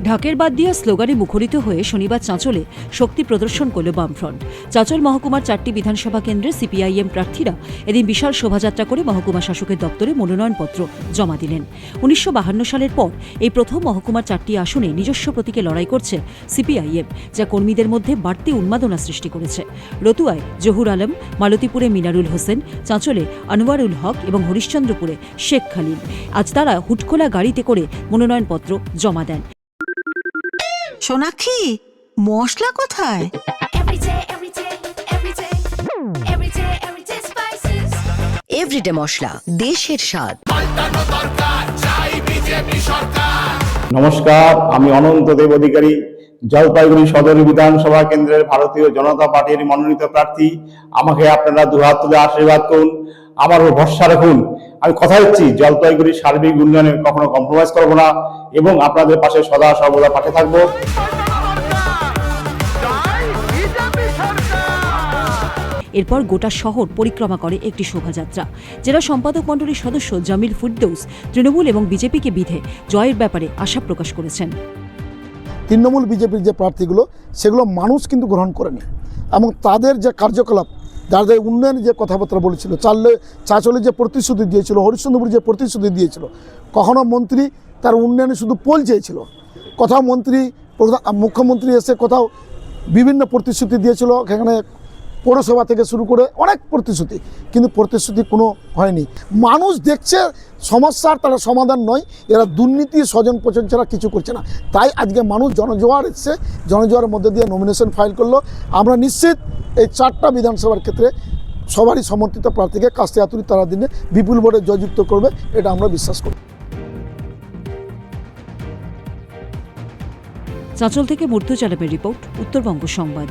ঢাকের বাদ দিয়া স্লোগানে মুখরিত হয়ে শনিবার চাঁচলে শক্তি প্রদর্শন করল বামফ্রন্ট। চাঁচল মহকুমার 4টি বিধানসভা কেন্দ্রে সিপিআইএম প্রার্থীরা এদিন বিশাল শোভাযাত্রা করে মহকুমা শাসকের দপ্তরে মনোনয়নপত্র জমা দিলেন। 1952 সালের পর এই প্রথম মহকুমার 4টি আসনে নিজস্ব প্রতীকে লড়াই করছে সিপিআইএম, যা কর্মীদের মধ্যে বাড়তি উন্মাদনা সৃষ্টি করেছে। রতুয়ায় জহুর আলম, মালতীপুরে মিনারুল হোসেন, চাঁচলে আনোয়ারুল হক এবং হরিশ্চন্দ্রপুরে শেখ খালিল। আজ তারা হুটখোলা গাড়িতে করে মনোনয়নপত্র জমা দেন। সোনাক্ষী, মশলা কোথায়? এভরিডে মশলা, দেশের স্বাদ। নমস্কার, আমি অনন্ত দেব অধিকারী, জলপাইগুড়ি সদর বিধানসভা কেন্দ্রের ভারতীয় জনতা পার্টির মনোনীত প্রার্থী। আমাকে আপনারা দুহাত তুলে আশীর্বাদ করুন, আমার উপর ভরসা রাখুন। আমি কথা দিচ্ছি, জলপাইগুড়ির সার্বিক উন্নয়নে কখনো কম্প্রোমাইজ করব না এবং আপনাদের পাশে সদা সর্বদা পাশে থাকবো। এরপর গোটা শহর পরিক্রমা করে একটি শোভাযাত্রা। জেলা সম্পাদক মণ্ডলীর সদস্য জামিল ফুরদৌস তৃণমূল এবং বিজেপিকে বিধে জয়ের ব্যাপারে আশা প্রকাশ করেছেন। তৃণমূল বিজেপির যে প্রার্থীগুলো, সেগুলো মানুষ কিন্তু গ্রহণ করেনি এবং তাদের যে কার্যকলাপ, যাদের উন্নয়নের যে কথাবার্তা বলেছিল, চাঁচলে যে প্রতিশ্রুতি দিয়েছিল, হরিশ্চন্দ্রপুর যে প্রতিশ্রুতি দিয়েছিল, কখনো মন্ত্রী তার উন্নয়নে শুধু পোল চেয়েছিল, কোথাও মুখ্যমন্ত্রী এসে কোথাও বিভিন্ন প্রতিশ্রুতি দিয়েছিল, সেখানে পৌরসভা থেকে শুরু করে অনেক প্রতিশ্রুতি, কিন্তু প্রতিশ্রুতি কোনো হয়নি। মানুষ দেখছে সমস্যার, তারা সমাধান নয়, এরা দুর্নীতি স্বজন পোষণ ছাড়া কিছু করছে না। তাই আজকে মানুষ জনজোয়ার এসছে, জনজোয়ারের মধ্যে দিয়ে নমিনেশন ফাইল করলো। আমরা নিশ্চিত এই 4টা বিধানসভার ক্ষেত্রে সবারই সমর্থিত প্রার্থীকে কাস্তে হাতুড়ি তারা দিনে বিপুল ভোটে জয়যুক্ত করবে, এটা আমরা বিশ্বাস করি। চাঁচল থেকে মুর্তুজ আলমের রিপোর্ট, উত্তরবঙ্গ সংবাদ।